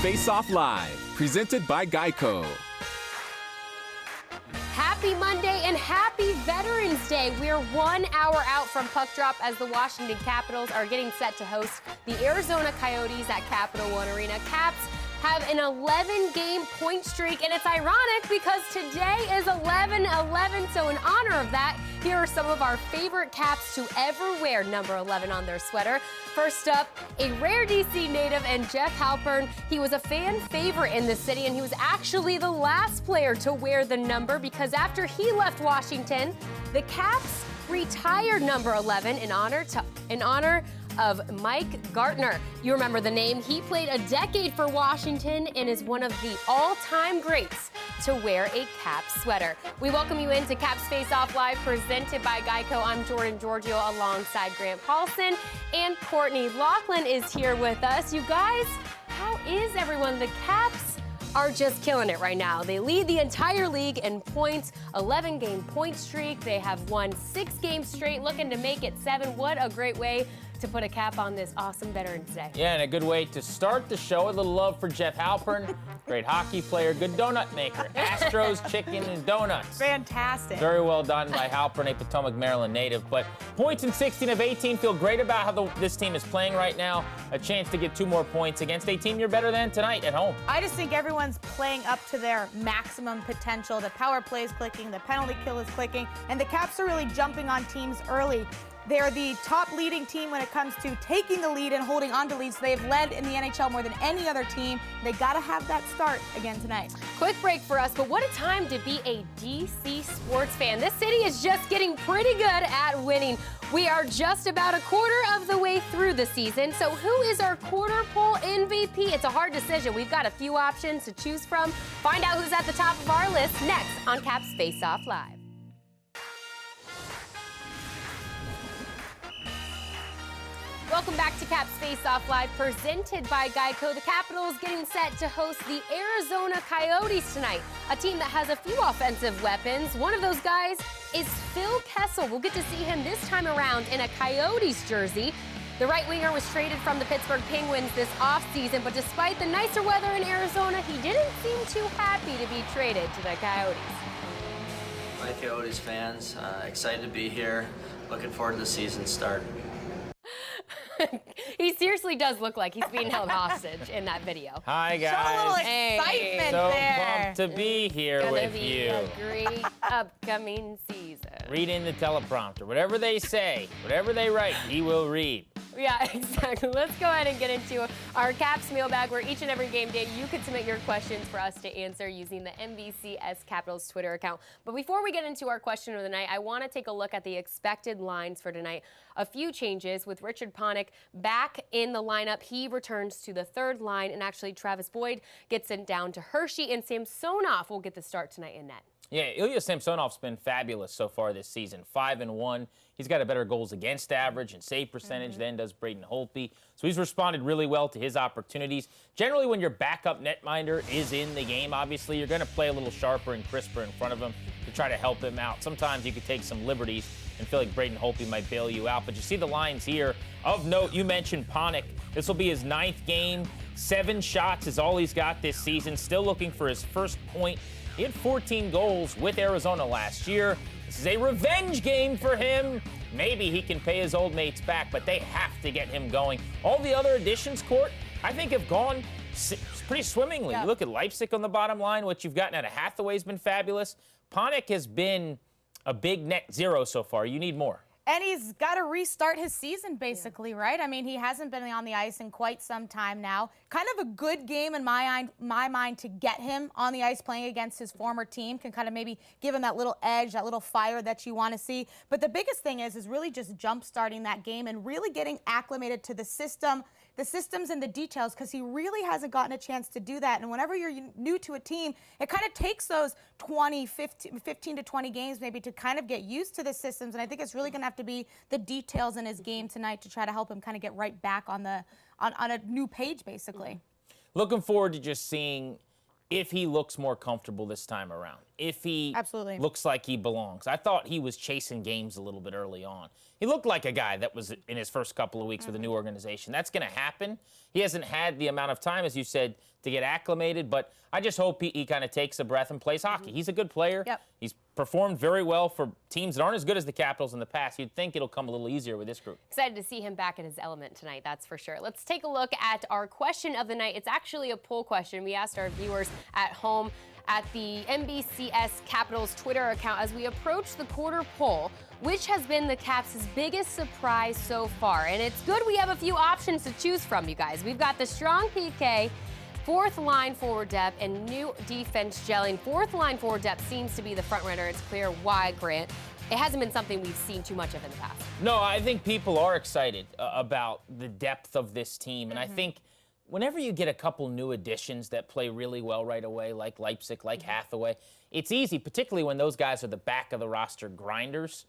Faceoff Live, presented by Geico. Happy Monday and happy Veterans Day. We're 1 hour out from puck drop as the Washington Capitals are getting set to host the Arizona Coyotes at Capital One Arena. Caps have an 11-game point streak, and it's ironic because today is 11-11, so in honor of that, here are some of our favorite Caps to ever wear number 11 on their sweater. First up, a rare DC native and Jeff Halpern. He was a fan favorite in the city, and he was actually the last player to wear the number because after he left Washington, the Caps retired number 11 in honor of Mike Gartner. You remember the name. He played a decade for Washington and is one of the all-time greats to wear a Caps sweater. We welcome you into Caps Face-Off Live, presented by Geico. I'm Jordan Giorgio alongside Grant Paulson, and Courtney Laughlin is here with us. You guys, how is everyone? The Caps are just killing it right now. They lead the entire league in points, 11-game point streak. They have won 6 games straight, looking to make it 7. What a great way to put a cap on this awesome Veterans Day. Yeah, and a good way to start the show. A little love for Jeff Halpern, great hockey player, good donut maker. Astros Chicken and Donuts. Fantastic. Very well done by Halpern, a Potomac, Maryland native. But points in 16 of 18. Feel great about how this team is playing right now. A chance to get 2 more points against a team you're better than tonight at home. I just think everyone's playing up to their maximum potential. The power play is clicking, the penalty kill is clicking, and the Caps are really jumping on teams early. They're the top leading team when it comes to taking the lead and holding on to leads. They've led in the NHL more than any other team. They got to have that start again tonight. Quick break for us, but what a time to be a DC sports fan. This city is just getting pretty good at winning. We are just about a quarter of the way through the season. So who is our quarter poll MVP? It's a hard decision. We've got a few options to choose from. Find out who's at the top of our list next on Caps Face Off Live. Welcome back to Caps Face-Off Live, presented by Geico. The Capitals getting set to host the Arizona Coyotes tonight, a team that has a few offensive weapons. One of those guys is Phil Kessel. We'll get to see him this time around in a Coyotes jersey. The right winger was traded from the Pittsburgh Penguins this offseason, but despite the nicer weather in Arizona, he didn't seem too happy to be traded to the Coyotes. My Coyotes fans, excited to be here. Looking forward to the season start. He seriously does look like he's being held hostage in that video. Hi, guys. Show a little excitement so there. Pumped to be here with you. A great upcoming season. Reading the teleprompter. Whatever they say, whatever they write, he will read. Yeah, exactly. Let's go ahead and get into our Caps mailbag, where each and every game day you can submit your questions for us to answer using the MVCS Capitals Twitter account. But before we get into our question of the night, I want to take a look at the expected lines for tonight. A few changes with Richard Panik back in the lineup. He returns to the third line, and actually Travis Boyd gets sent down to Hershey, and Samsonov will get the start tonight in net. Yeah, Ilya Samsonov's been fabulous so far this season. 5-1. He's got a better goals against average and save percentage than does Braden Holtby. So he's responded really well to his opportunities. Generally, when your backup netminder is in the game, obviously, you're going to play a little sharper and crisper in front of him to try to help him out. Sometimes you could take some liberties and feel like Braden Holtby might bail you out. But you see the lines here. Of note, you mentioned Panik. This will be his 9th game. 7 shots is all he's got this season. Still looking for his first point. He had 14 goals with Arizona last year. This is a revenge game for him. Maybe he can pay his old mates back, but they have to get him going. All the other additions, Court, I think have gone pretty swimmingly. Yeah. You look at Leipzig on the bottom line. What you've gotten out of Hathaway's been fabulous. Panik has been a big net zero so far. You need more. And he's got to restart his season, basically, right? I mean, he hasn't been on the ice in quite some time now. Kind of a good game in my mind to get him on the ice playing against his former team. Can kind of maybe give him that little edge, that little fire that you want to see. But the biggest thing is really just jump-starting that game and really getting acclimated to the system, the systems and the details, because he really hasn't gotten a chance to do that. And whenever you're new to a team, it kind of takes those 15 to 20 games maybe to kind of get used to the systems. And I think it's really going to have to be the details in his game tonight to try to help him kind of get right back on a new page, basically. Looking forward to just seeing if he looks more comfortable this time around, if he Absolutely. looks like he belongs. I thought he was chasing games a little bit early on. He looked like a guy that was in his first couple of weeks with a new organization. That's going to happen. He hasn't had the amount of time, as you said, to get acclimated, but I just hope he kind of takes a breath and plays hockey. He's a good player. Yep. He's performed very well for teams that aren't as good as the Capitals in the past. You'd think it'll come a little easier with this group. Excited to see him back in his element tonight, that's for sure. Let's take a look at our question of the night. It's actually a poll question. We asked our viewers at home at the NBCS Capitals Twitter account as we approach the quarter poll, which has been the Caps' biggest surprise so far. And it's good we have a few options to choose from, you guys. We've got the strong PK, fourth line forward depth, and new defense gelling. Fourth line forward depth seems to be the front runner. It's clear why, Grant. It hasn't been something we've seen too much of in the past. No, I think people are excited about the depth of this team. And I think whenever you get a couple new additions that play really well right away, like Leipzig, like Hathaway, it's easy, particularly when those guys are the back of the roster grinders,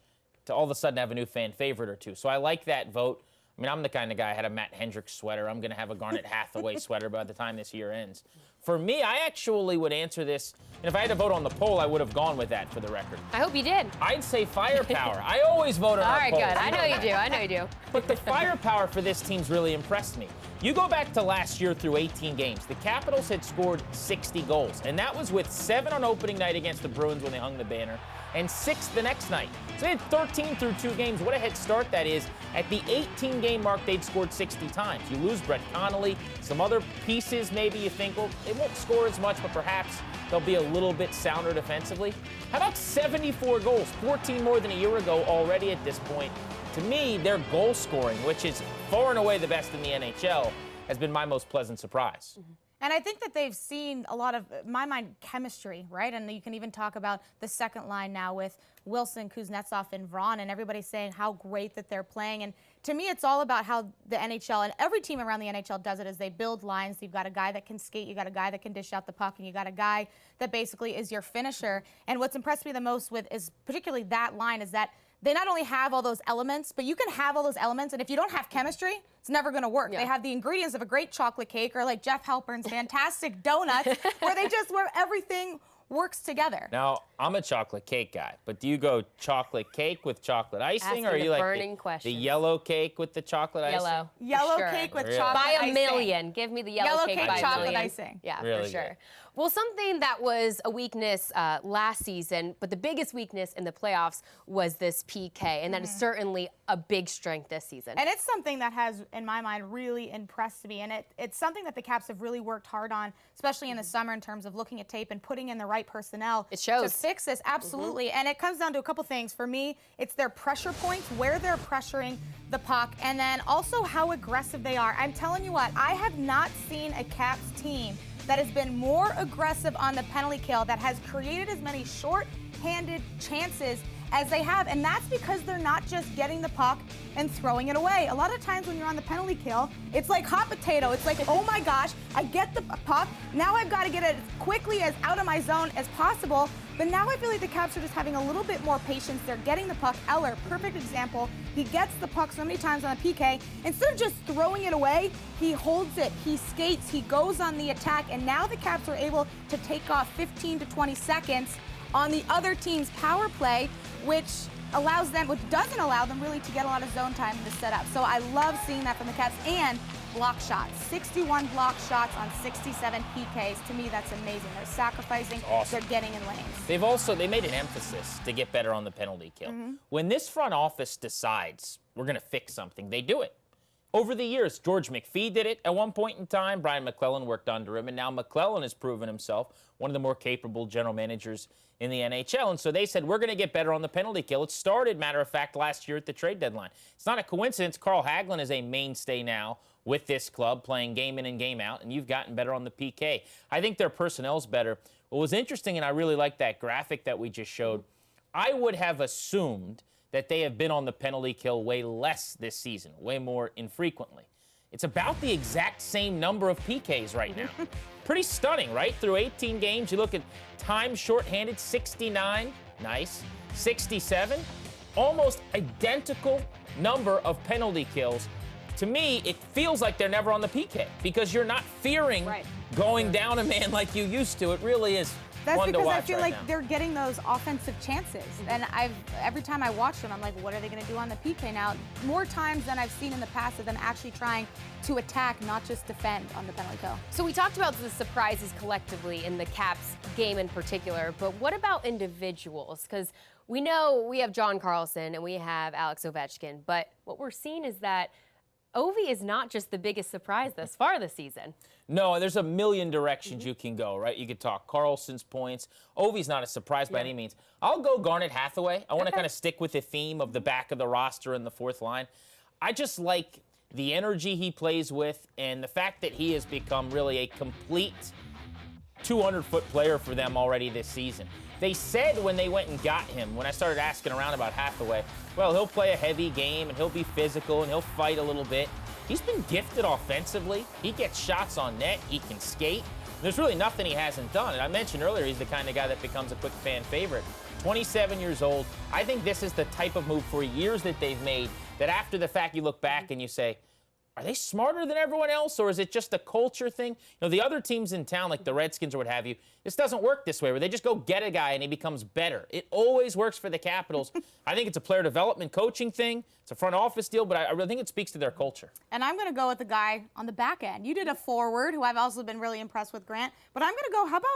to all of a sudden have a new fan favorite or two. So I like that vote. I mean, I'm the kind of guy, I had a Matt Hendricks sweater. I'm going to have a Garnet Hathaway sweater by the time this year ends. For me, I actually would answer this, and if I had to vote on the poll, I would have gone with that for the record. I hope you did. I'd say firepower. I always vote on All our right, polls. good. I know you do. I know you do. But the firepower for this team's really impressed me. You go back to last year through 18 games, the Capitals had scored 60 goals, and that was with 7 on opening night against the Bruins when they hung the banner, and 6 the next night. So they had 13 through 2 games. What a head start that is. At the 18-game mark, they'd scored 60 times. You lose Brett Connolly, some other pieces maybe you think, well, they won't score as much, but perhaps they'll be a little bit sounder defensively. How about 74 goals, 14 more than a year ago already at this point? To me, their goal scoring, which is far and away the best in the NHL, has been my most pleasant surprise. And I think that they've seen a lot of, in my mind, chemistry, right? And you can even talk about the second line now with Wilson, Kuznetsov, and Vron, and everybody's saying how great that they're playing. And to me, it's all about how the NHL, and every team around the NHL does it, is they build lines. You've got a guy that can skate, you got a guy that can dish out the puck, and you got a guy that basically is your finisher. And what's impressed me the most with is particularly that line is that they not only have all those elements, but you can have all those elements, and if you don't have chemistry, it's never going to work. Yeah. They have the ingredients of a great chocolate cake, or like Jeff Halpern's fantastic donuts, where everything works together. Now, I'm a chocolate cake guy, but do you go chocolate cake with chocolate icing, or are you like the yellow cake with the chocolate icing? Yellow sure. cake with Really? chocolate By icing. a million. Give me the yellow cake by chocolate a million. icing. Yeah, Really for sure. good. Well, something that was a weakness last season, but the biggest weakness in the playoffs was this PK, and that is certainly a big strength this season. And it's something that has, in my mind, really impressed me. And it's something that the Caps have really worked hard on, especially in the summer, in terms of looking at tape and putting in the right personnel It shows. to fix this. Absolutely. And it comes down to a couple things. For me, it's their pressure points, where they're pressuring the puck, and then also how aggressive they are. I'm telling you what, I have not seen a Caps team that has been more aggressive on the penalty kill, that has created as many short-handed chances as they have, and that's because they're not just getting the puck and throwing it away. A lot of times when you're on the penalty kill, it's like hot potato. It's like, oh my gosh, I get the puck, now I've got to get it as quickly as out of my zone as possible. But now I feel like the Caps are just having a little bit more patience. They're getting the puck. Eller, perfect example. He gets the puck so many times on a PK. Instead of just throwing it away, he holds it, he skates, he goes on the attack, and now the Caps are able to take off 15 to 20 seconds on the other team's power play, which doesn't allow them really to get a lot of zone time to set up. So I love seeing that from the Caps. And block shots, 61 block shots on 67 PKs. To me, that's amazing. They're sacrificing, awesome. They're getting in lanes. They made an emphasis to get better on the penalty kill. When this front office decides we're going to fix something, they do it. Over the years, George McPhee did it at one point in time. Brian McClellan worked under him, and now McClellan has proven himself one of the more capable general managers in the NHL. And so they said, we're going to get better on the penalty kill. It started, matter of fact, last year at the trade deadline. It's not a coincidence. Carl Hagelin is a mainstay now with this club, playing game in and game out, and you've gotten better on the PK. I think their personnel's better. What was interesting, and I really like that graphic that we just showed, I would have assumed that they have been on the penalty kill way less this season, way more infrequently. It's about the exact same number of PKs right now. Pretty stunning, right? Through 18 games, you look at time shorthanded, 69, nice, 67, almost identical number of penalty kills. to me, it feels like they're never on the PK because you're not fearing going down a man like you used to. It really is That's fun to because watch I feel right like now. they're getting those offensive chances. And every time I watch them, I'm like, what are they going to do on the PK now? More times than I've seen in the past of them actually trying to attack, not just defend on the penalty kill. So we talked about the surprises collectively in the Caps game in particular, but what about individuals? Because we know we have John Carlson and we have Alex Ovechkin, but what we're seeing is that Ovi is not just the biggest surprise thus far this season. No, there's a million directions you can go, right? You could talk Carlson's points. Ovi's not a surprise by any means. I'll go Garnet Hathaway. I want to kind of stick with the theme of the back of the roster in the fourth line. I just like the energy he plays with and the fact that he has become really a complete 200-foot player for them already this season. They said when they went and got him, when I started asking around about Hathaway, well, he'll play a heavy game and he'll be physical and he'll fight a little bit. He's been gifted offensively. He gets shots on net. He can skate. There's really nothing he hasn't done. And I mentioned earlier, he's the kind of guy that becomes a quick fan favorite. 27 years old. I think this is the type of move for years that they've made that after the fact you look back and you say, are they smarter than everyone else, or is it just a culture thing? You know, the other teams in town, like the Redskins or what have you, this doesn't work this way, where they just go get a guy and he becomes better. It always works for the Capitals. I think it's a player development coaching thing. It's a front office deal, but I really think it speaks to their culture. And I'm going to go with the guy on the back end. You did a forward, who I've also been really impressed with, Grant. But I'm going to go, how about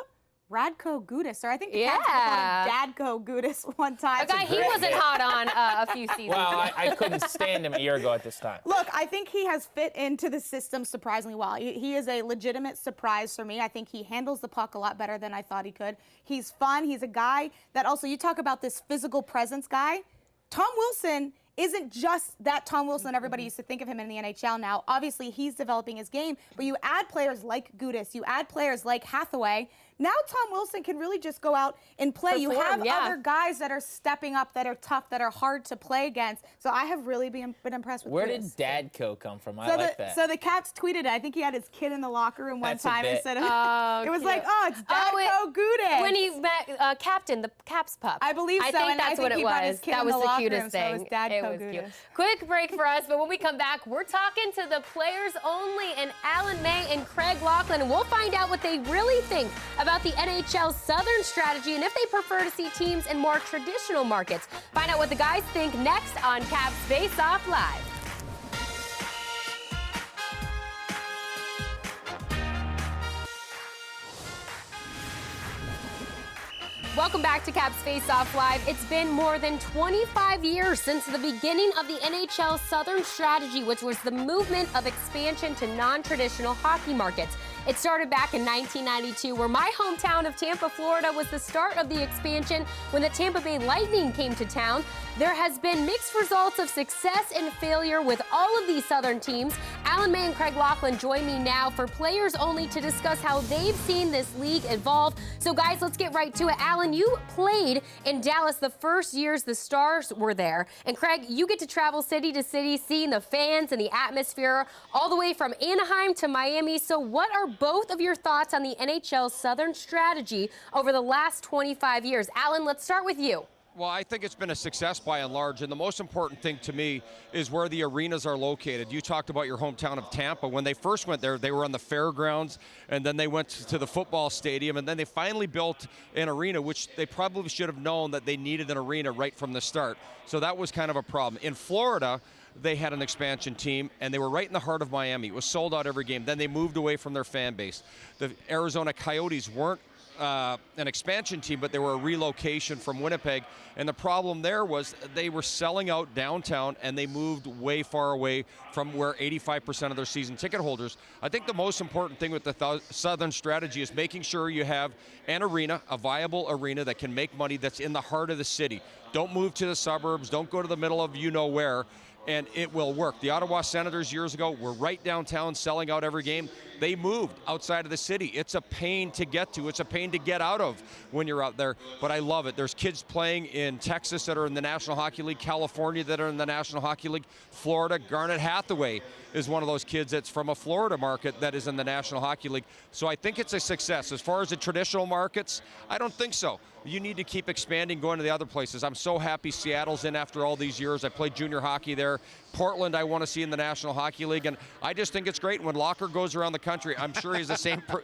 Radko Gudas, or I think the Caps called him Dadko Gudas one time. A guy he wasn't hot on a few seasons Well, ago. I couldn't stand him a year ago at this time. Look, I think he has fit into the system surprisingly well. He is a legitimate surprise for me. I think he handles the puck a lot better than I thought he could. He's fun. He's a guy that also, you talk about this physical presence guy. Tom Wilson isn't just that Tom Wilson everybody used to think of him in the NHL now. Obviously, he's developing his game, but you add players like Gudas, you add players like Hathaway. Now Tom Wilson can really just go out and play. You have other guys that are stepping up, that are tough, that are hard to play against. So I have really been impressed with Where Gudas. did Dadko come from? I like that. So the Caps tweeted it. I think he had his kid in the locker room one That's a time bit. instead of it was cute. like, oh, it's Dadko Gudas. When he met Captain, the Caps pup. I believe so. I think and that's I think what it he brought was. his kid That in was the the locker cutest room, thing. So it was Dadko was cute. Gudas. Quick break for us, but when we come back, we're talking to the players only and Alan May and Craig Laughlin, and we'll find out what they really think about the NHL's Southern strategy and if they prefer to see teams in more traditional markets. Find out what the guys think next on Caps Faceoff Live. Welcome back to Caps Face-Off Live. It's been more than 25 years since the beginning of the NHL Southern Strategy, which was the movement of expansion to non-traditional hockey markets. It started back in 1992, where my hometown of Tampa, Florida, was the start of the expansion when the Tampa Bay Lightning came to town. There has been mixed results of success and failure with all of these Southern teams. Alan May and Craig Laughlin join me now for Players Only to discuss how they've seen this league evolve. So guys, let's get right to it. Alan, you played in Dallas the first years the Stars were there. And Craig, you get to travel city to city, seeing the fans and the atmosphere all the way from Anaheim to Miami. So what are both of your thoughts on the NHL Southern Strategy over the last 25 years? Alan, let's start with you. Well, I think it's been a success by and large, and the most important thing to me is where the arenas are located. You talked about your hometown of Tampa. When they first went there, they were on the fairgrounds, and then they went to the football stadium, and then they finally built an arena, which they probably should have known that they needed an arena right from the start. So that was kind of a problem. In Florida, they had an expansion team, and they were right in the heart of Miami. It was sold out every game. Then they moved away from their fan base. The Arizona Coyotes weren't an expansion team, but they were a relocation from Winnipeg. And the problem there was they were selling out downtown, and they moved way far away from where 85% of their season ticket holders. I think the most important thing with the Southern strategy is making sure you have an arena, a viable arena that can make money, that's in the heart of the city. Don't move to the suburbs. Don't go to the middle of you-know-where. And it will work. The Ottawa Senators years ago were right downtown selling out every game. They moved outside of the city. It's a pain to get to. It's a pain to get out of when you're out there, but I love it. There's kids playing in Texas that are in the National Hockey League, California that are in the National Hockey League, Florida. Garnet Hathaway is one of those kids that's from a Florida market that is in the National Hockey League. So I think it's a success. As far as the traditional markets, I don't think so. You need to keep expanding, going to the other places. I'm so happy Seattle's in after all these years. I played junior hockey there. Portland I want to see in the National Hockey League, and I just think it's great. When Locker goes around the country, I'm sure he has the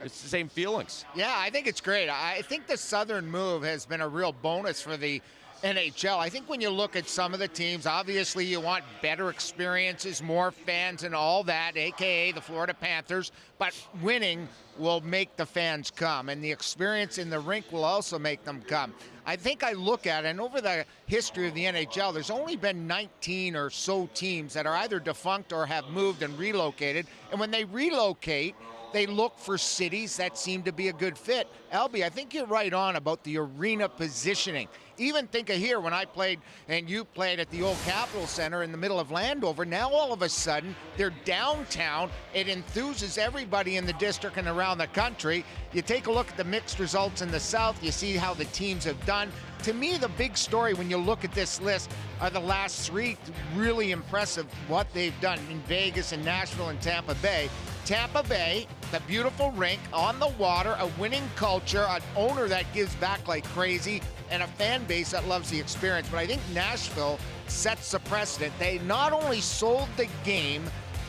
same feelings. Yeah, I think it's great. I think the Southern move has been a real bonus for the NHL. I think when you look at some of the teams, obviously you want better experiences, more fans and all that, aka the Florida Panthers, but winning will make the fans come, and the experience in the rink will also make them come. I think I look at it, and over the history of the NHL, there's only been 19 or so teams that are either defunct or have moved and relocated, and when they relocate, they look for cities that seem to be a good fit. Albie, I think you're right on about the arena positioning. Even think of here when I played and you played at the old Capitol Center in the middle of Landover. Now all of a sudden they're downtown. It enthuses everybody in the district and around the country. You take a look at the mixed results in the South. You see how the teams have done. To me, the big story when you look at this list are the last three. Really impressive what they've done in Vegas and Nashville and Tampa Bay. Tampa Bay, the beautiful rink on the water, a winning culture, an owner that gives back like crazy, and a fan base that loves the experience. But I think Nashville sets the precedent. They not only sold the game,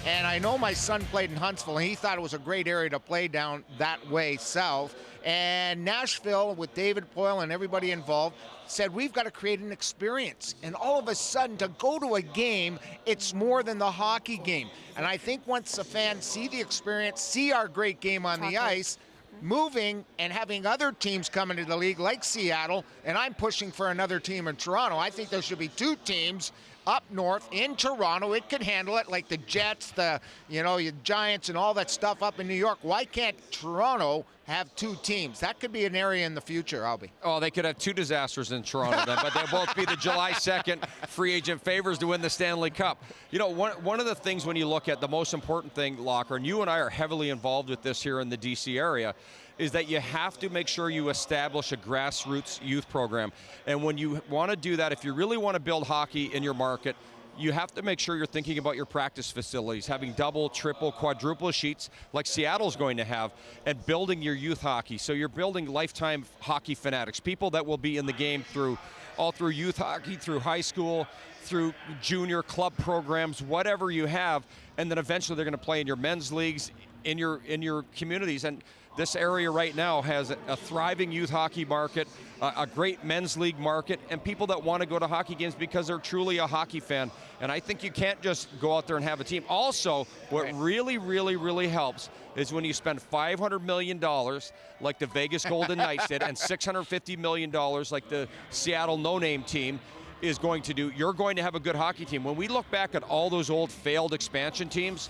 and I know my son played in Huntsville, and he thought it was a great area to play down that way south. And Nashville, with David Poyle and everybody involved, said we've got to create an experience. And all of a sudden, to go to a game, it's more than the hockey game. And I think once the fans see the experience, see our great game on the ice, moving and having other teams come into the league like Seattle, and I'm pushing for another team in Toronto. I think there should be two teams up north in Toronto. It could handle it, like the Jets, the Giants and all that stuff up in New York. Why can't Toronto have two teams? That could be an area in the future, Albie. Oh, they could have two disasters in Toronto then, but they'll both be the July 2nd free agent favors to win the Stanley Cup. You know, one of the things when you look at the most important thing, Locker, and you and I are heavily involved with this here in the D.C. area, is that you have to make sure you establish a grassroots youth program. And when you want to do that, if you really want to build hockey in your market, you have to make sure you're thinking about your practice facilities, having double, triple, quadruple sheets like Seattle's going to have, and building your youth hockey. So you're building lifetime hockey fanatics, people that will be in the game all through youth hockey, through high school, through junior club programs, whatever you have, and then eventually they're going to play in your men's leagues, in your communities. And this area right now has a thriving youth hockey market, a great men's league market, and people that want to go to hockey games because they're truly a hockey fan. And I think you can't just go out there and have a team. Also, what really, really, really helps is when you spend $500 million like the Vegas Golden Knights did and $650 million like the Seattle no-name team is going to do, you're going to have a good hockey team. When we look back at all those old failed expansion teams,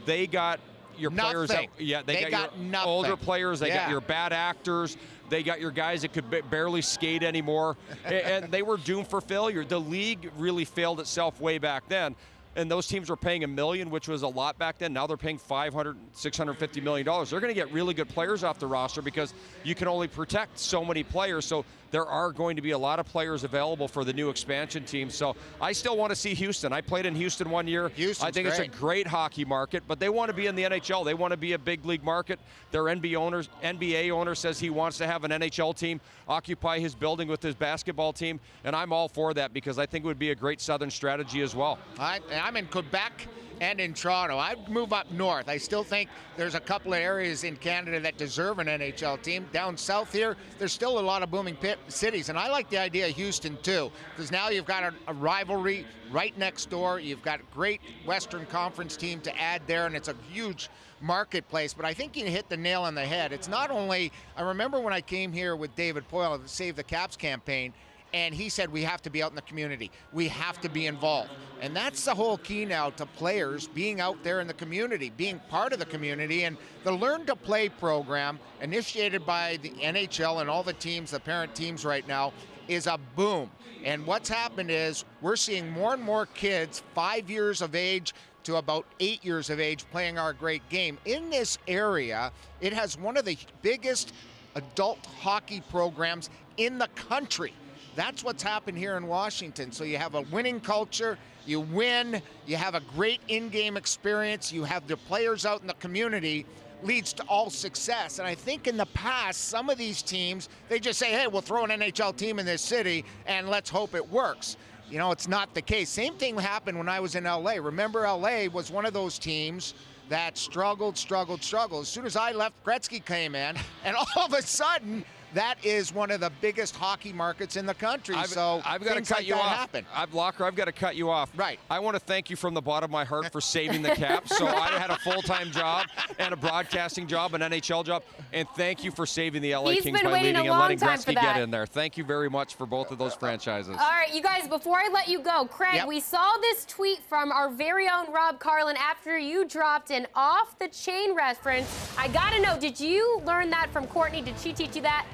they got your players out. Yeah, they got your older players. They got your bad actors. They got your guys that could barely skate anymore. And they were doomed for failure. The league really failed itself way back then. And those teams were paying $1 million, which was a lot back then. Now they're paying $500, $650 million. They're going to get really good players off the roster because you can only protect so many players. So there are going to be a lot of players available for the new expansion team. So I still want to see Houston. I played in Houston one year. I think it's a great hockey market, but they want to be in the NHL. They want to be a big league market. Their NBA owner says he wants to have an NHL team occupy his building with his basketball team, and I'm all for that because I think it would be a great Southern strategy as well. I'm in Quebec and in Toronto. I'd move up north. I still think there's a couple of areas in Canada that deserve an NHL team. Down south here, there's still a lot of booming cities, and I like the idea of Houston too, because now you've got a rivalry right next door. You've got a great Western Conference team to add there, and it's a huge marketplace. But I think you hit the nail on the head. It's not only, I remember when I came here with David Poyle of the Save the Caps campaign, and he said we have to be out in the community. We have to be involved. And that's the whole key now to players being out there in the community, being part of the community. And the Learn to Play program, initiated by the NHL and all the teams, the parent teams right now, is a boom. And what's happened is we're seeing more and more kids 5 years of age to about 8 years of age playing our great game. In this area, it has one of the biggest adult hockey programs in the country. That's what's happened here in Washington. So you have a winning culture, you win, you have a great in-game experience, you have the players out in the community, leads to all success. And I think in the past, some of these teams, they just say, hey, we'll throw an NHL team in this city and let's hope it works. You know, it's not the case. Same thing happened when I was in LA. Remember, LA was one of those teams that struggled. As soon as I left, Gretzky came in, and all of a sudden, that is one of the biggest hockey markets in the country. I've got to cut like you off. Happen. I've got to cut you off. Right. I want to thank you from the bottom of my heart for saving the Caps. So I had a full-time job and a broadcasting job, an NHL job, and thank you for saving the LA He's Kings been by waiting leaving a and letting long time for Gretzky that. get in there. Thank you very much for both of those franchises. All right, you guys, before I let you go, Craig, Yep. we saw this tweet from our very own Rob Carlin after you dropped an off-the-chain reference. I gotta know, did you learn that from Courtney? Did she teach you that?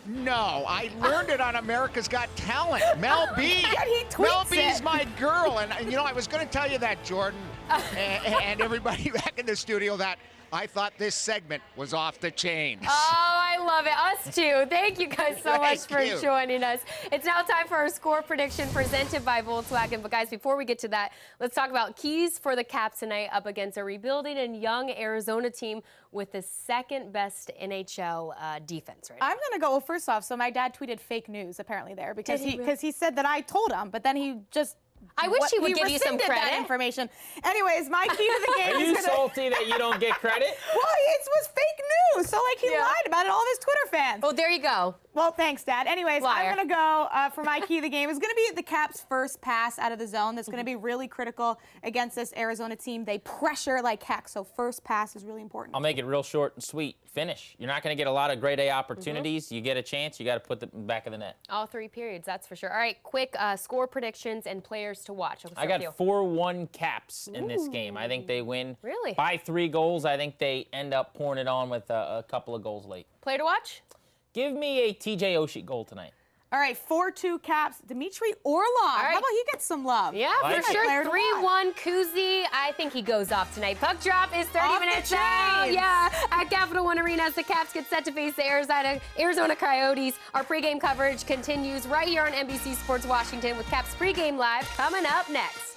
No, I learned it on America's Got Talent. Mel B. And he tweets Mel B's it. my girl. And, you know, I was going to tell you that, Jordan, and everybody back in the studio, that I thought this segment was off the chains. Oh, I love it. Us too. Thank you guys so much for Thank you. joining us. It's now time for our score prediction presented by Volkswagen. But guys, before we get to that, let's talk about keys for the Caps tonight up against a rebuilding and young Arizona team with the second best NHL defense right now. I'm gonna go. Well, first off, so my dad tweeted fake news apparently there because Did he he said that I told him, but then he just. I wish he would give you some rescinded that credit. information. Anyways, my key to the game Are is you gonna. salty that you don't get credit? Well, it was fake news, so like he Yeah. lied about it. All of his Twitter fans. Oh, there you go. Well, thanks, Dad. Anyways, Liar. I'm going to go for my key of the game. It's going to be the Caps' first pass out of the zone. That's going to be really critical against this Arizona team. They pressure like heck, so first pass is really important. I'll make it real short and sweet. Finish. You're not going to get a lot of grade A opportunities. You get a chance, you got to put the back of the net. All three periods, that's for sure. All right, quick score predictions and players to watch. Let's I start got with you. 4-1 Caps in this game. I think they win Really? by 3 goals. I think they end up pouring it on with a couple of goals late. Player to watch? Give me a TJ Oshie goal tonight. All right, 4-2 Caps. Dmitry Orlov. right. How about he gets some love? Yeah, Like for it. sure. Player to watch. 3-1 Kuzi. I think he goes off tonight. Puck drop is 30 Off the minutes out. chains. Yeah, at Capital One Arena as the Caps get set to face the Arizona Coyotes. Our pregame coverage continues right here on NBC Sports Washington with Caps Pregame Live coming up next.